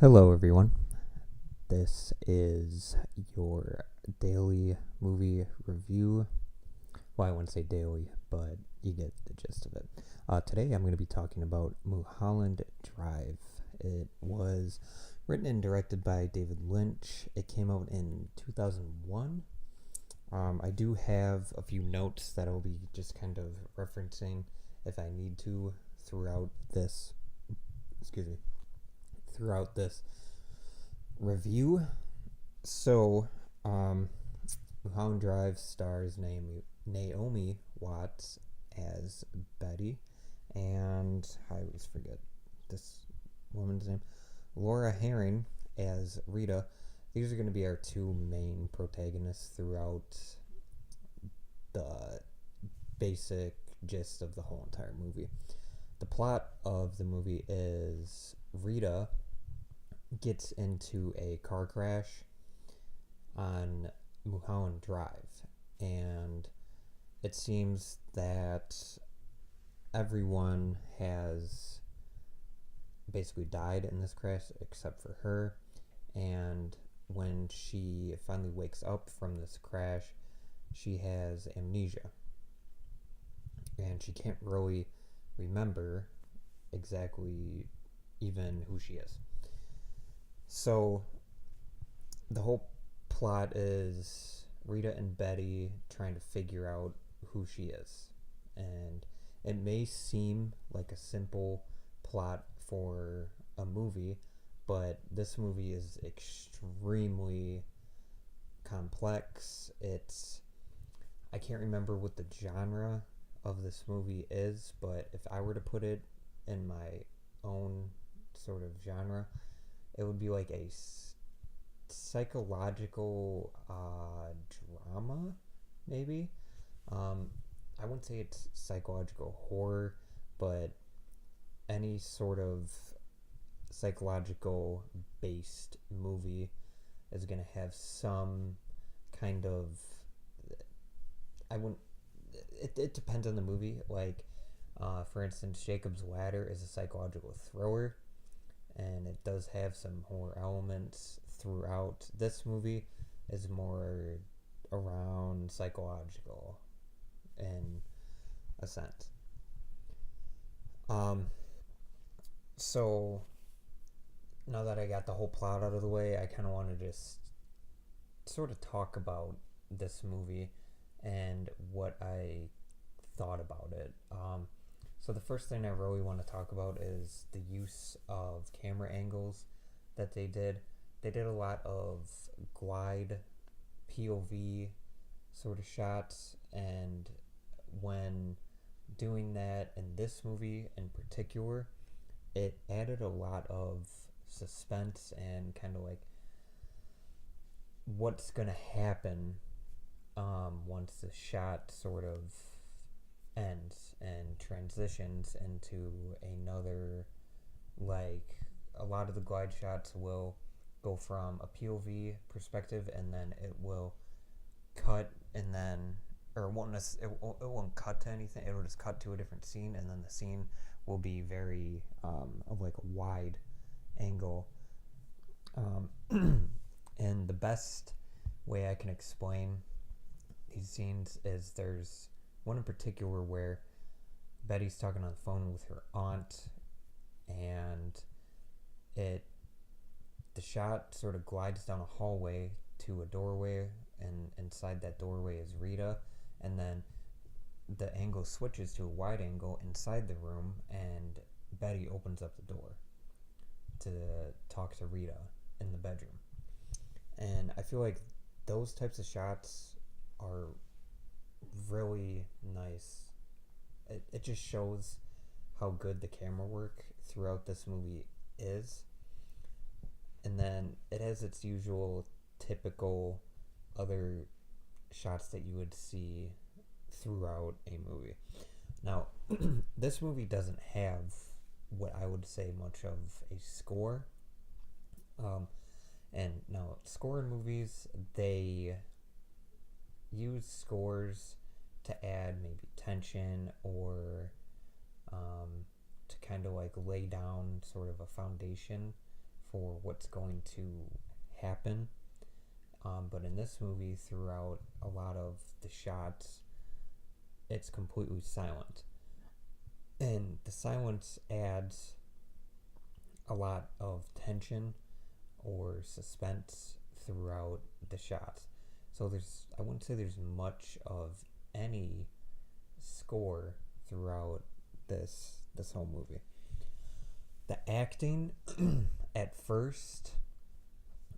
Hello, everyone. This is your daily movie review. Well, I wouldn't say daily, but you get the gist of it. Today, I'm going to be talking about Mulholland Drive. It was written and directed by David Lynch. It came out in 2001. I do have a few notes that I'll be just kind of referencing if I need to throughout this. Throughout this review. So, Mulholland Drive stars Naomi Watts as Betty, and I always forget this woman's name, Laura Herring as Rita. These are going to be our two main protagonists throughout the basic gist of the whole entire movie. The plot of the movie is Rita gets into a car crash on Mulholland Drive, and it seems that everyone has basically died in this crash except for her. And when she finally wakes up from this crash, she has amnesia, and she can't really remember exactly even who she is. So the whole plot is Rita and Betty trying to figure out who she is. And it may seem like a simple plot for a movie, but this movie is extremely complex. I can't remember what the genre of this movie is, but if I were to put it in my own sort of genre, it would be like a psychological drama, maybe. I wouldn't say it's psychological horror, but any sort of psychological based movie is going to have some kind of. I wouldn't. It depends on the movie. Like, for instance, Jacob's Ladder is a psychological thriller, and it does have some horror elements throughout. This movie is more around psychological in a sense. So now that I got the whole plot out of the way, I kind of want to just sort of talk about this movie and what I thought about it. So the first thing I really want to talk about is the use of camera angles that they did. They did a lot of glide POV sort of shots, and when doing that in this movie in particular, it added a lot of suspense and kind of like what's going to happen once the shot sort of ends and transitions into another. Like, a lot of the glide shots will go from a POV perspective, and then it will cut, and then it won't cut to anything. It'll just cut to a different scene, and then the scene will be very of like a wide angle. And the best way I can explain these scenes is there's one in particular where Betty's talking on the phone with her aunt, and the shot sort of glides down a hallway to a doorway, and inside that doorway is Rita, and then the angle switches to a wide angle inside the room, and Betty opens up the door to talk to Rita in the bedroom. And I feel like those types of shots are really nice. It just shows how good the camera work throughout this movie is. And then it has its usual typical other shots that you would see throughout a movie. Now, this movie doesn't have what I would say much of a score. And now, score in movies, they use scores to add maybe tension or to kind of like lay down sort of a foundation for what's going to happen. But in this movie, throughout a lot of the shots, it's completely silent. And the silence adds a lot of tension or suspense throughout the shots. So I wouldn't say there's much of any score throughout this whole movie. The acting at first,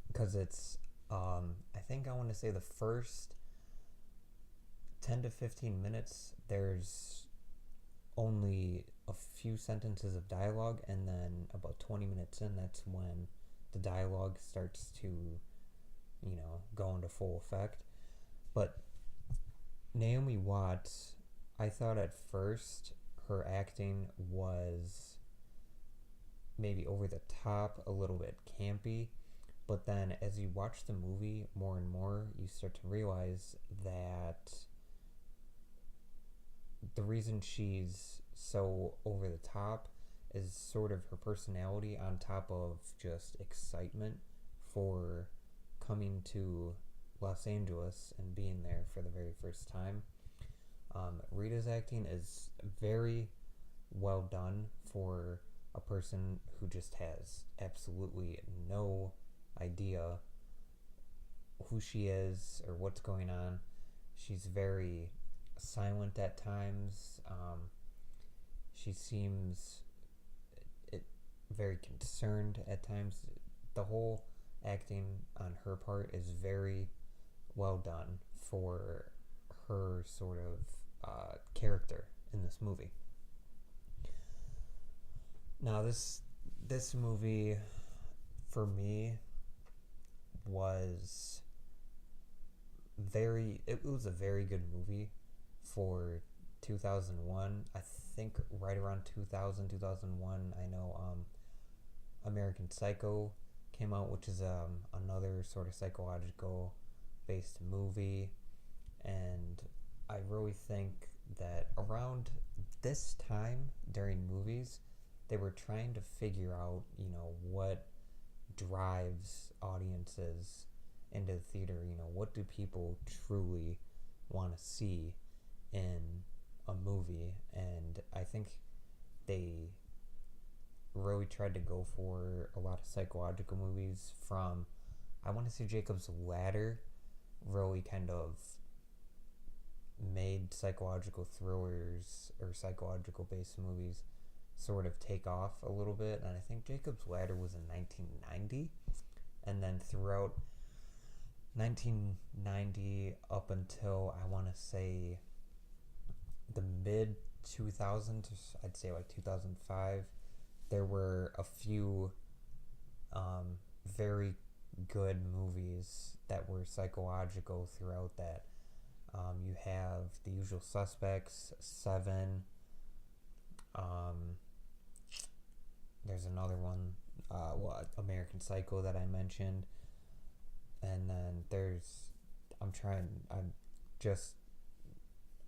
because it's I think I want to say the first 10 to 15 minutes there's only a few sentences of dialogue, and then about 20 minutes in, that's when the dialogue starts to, go into full effect. But Naomi Watts, I thought at first her acting was maybe over the top, a little bit campy, but then as you watch the movie more and more, you start to realize that the reason she's so over the top is sort of her personality on top of just excitement for coming to Los Angeles and being there for the very first time. Rita's acting is very well done for a person who just has absolutely no idea who she is or what's going on. She's very silent at times. She seems very concerned at times. The whole acting on her part is very well done for her sort of character in this movie. Now, this movie for me was it was a very good movie for 2001. I think right around 2000, 2001, I know American Psycho came out, which is another sort of psychological based movie, and I really think that around this time during movies, they were trying to figure out, what drives audiences into the theater. What do people truly want to see in a movie? And I think they really tried to go for a lot of psychological movies. From, I want to say, Jacob's Ladder really kind of made psychological thrillers or psychological based movies sort of take off a little bit. And I think Jacob's Ladder was in 1990, and then throughout 1990 up until, I want to say, the mid 2000s, I'd say like 2005, there were a few very good movies that were psychological throughout that. You have The Usual Suspects, Seven. There's another one, American Psycho that I mentioned, and then there's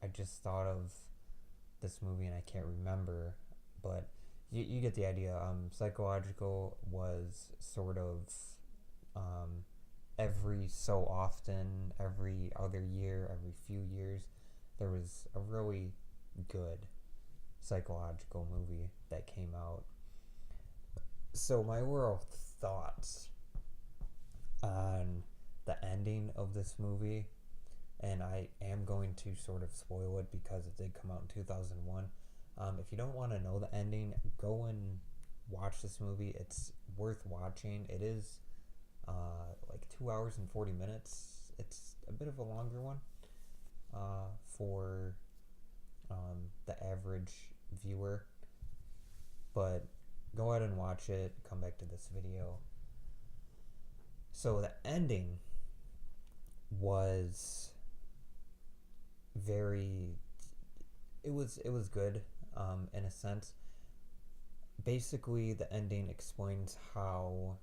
I just thought of this movie and I can't remember, but you get the idea. Psychological was sort of every so often, every other year, every few years, there was a really good psychological movie that came out. So my overall thoughts on the ending of this movie, and I am going to sort of spoil it because it did come out in 2001. If you don't want to know the ending, go and watch this movie. It's worth watching. It is like 2 hours and 40 minutes. It's a bit of a longer one for the average viewer, but go ahead and watch it. Come back to this video. So the ending was it was good in a sense. Basically, the ending explains how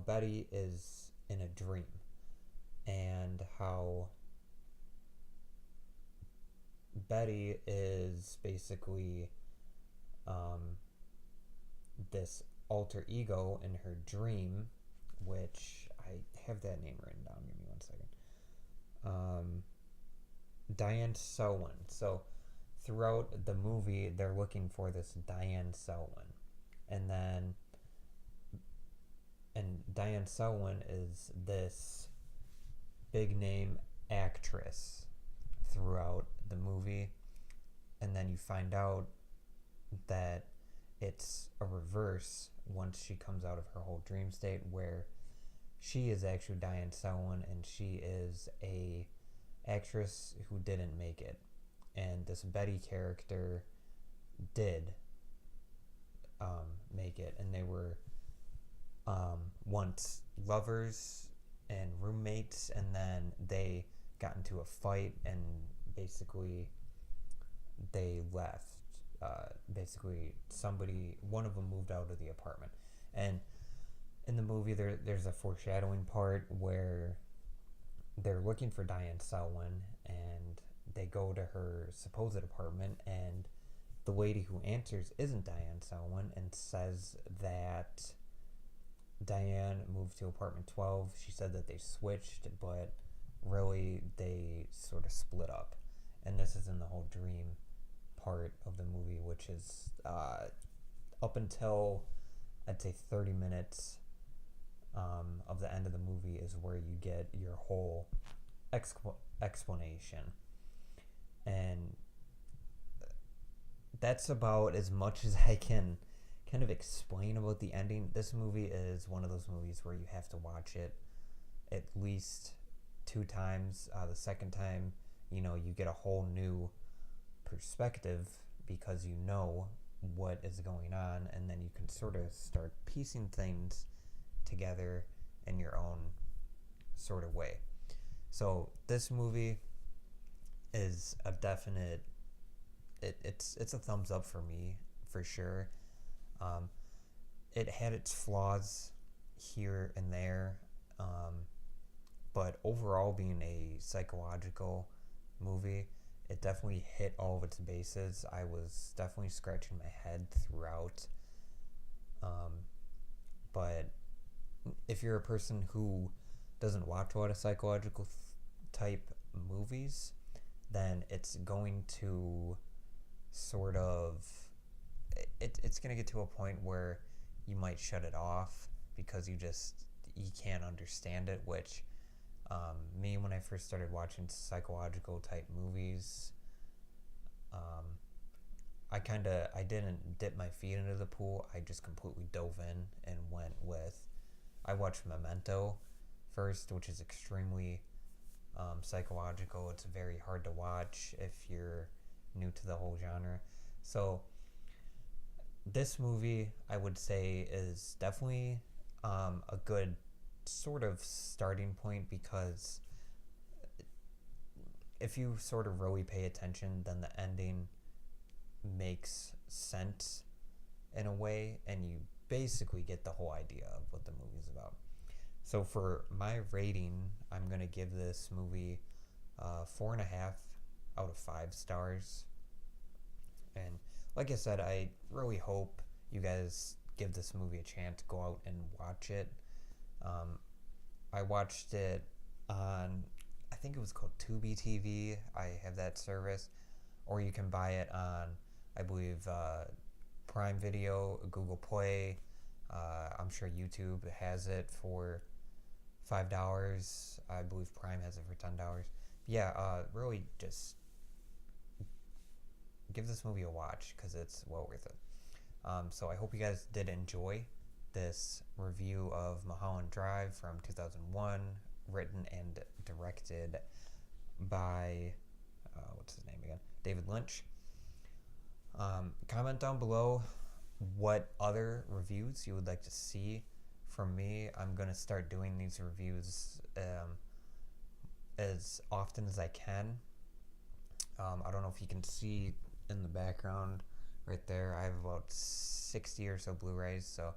Betty is in a dream, and how Betty is basically this alter ego in her dream, which I have that name written down. Give me 1 second. Diane Selwyn. So throughout the movie, they're looking for this Diane Selwyn, and then Diane Selwyn is this big name actress throughout the movie, and then you find out that it's a reverse once she comes out of her whole dream state, where she is actually Diane Selwyn, and she is a actress who didn't make it, and this Betty character did make it, and they were once lovers and roommates, and then they got into a fight, and basically they left. Basically, one of them moved out of the apartment, and in the movie there's a foreshadowing part where they're looking for Diane Selwyn, and they go to her supposed apartment, and the lady who answers isn't Diane Selwyn, and says that Diane moved to apartment 12. She said that they switched, but really they sort of split up, and this is in the whole dream part of the movie, which is up until I'd say 30 minutes of the end of the movie is where you get your whole explanation, and that's about as much as I can kind of explain about the ending. This movie is one of those movies where you have to watch it at least 2 times. The second time, you get a whole new perspective because you know what is going on, and then you can sort of start piecing things together in your own sort of way. So this movie is a definite it's a thumbs up for me, for sure. It had its flaws here and there, but overall, being a psychological movie, it definitely hit all of its bases. I was definitely scratching my head throughout, but if you're a person who doesn't watch a lot of psychological type movies, then it's going to sort of it's going to get to a point where you might shut it off because you can't understand it, which me, when I first started watching psychological type movies, I didn't dip my feet into the pool. I just completely dove in and I watched Memento first, which is extremely psychological. It's very hard to watch if you're new to the whole genre. So this movie, I would say, is definitely a good sort of starting point, because if you sort of really pay attention, then the ending makes sense in a way, and you basically get the whole idea of what the movie's about. So for my rating, I'm going to give this movie 4.5 out of 5 stars. And like I said, I really hope you guys give this movie a chance. Go out and watch it. I watched it on, I think it was called Tubi TV. I have that service. Or you can buy it on, I believe, Prime Video, Google Play. I'm sure YouTube has it for $5. I believe Prime has it for $10. Yeah, really just give this movie a watch because it's well worth it. So I hope you guys did enjoy this review of Mulholland Drive from 2001, written and directed by, what's his name again? David Lynch. Comment down below what other reviews you would like to see from me. I'm going to start doing these reviews as often as I can. I don't know if you can see in the background right there, I have about 60 or so Blu-rays. So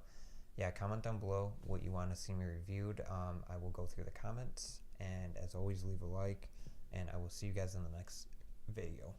yeah, comment down below what you want to see me reviewed. I will go through the comments, and as always, leave a like, and I will see you guys in the next video.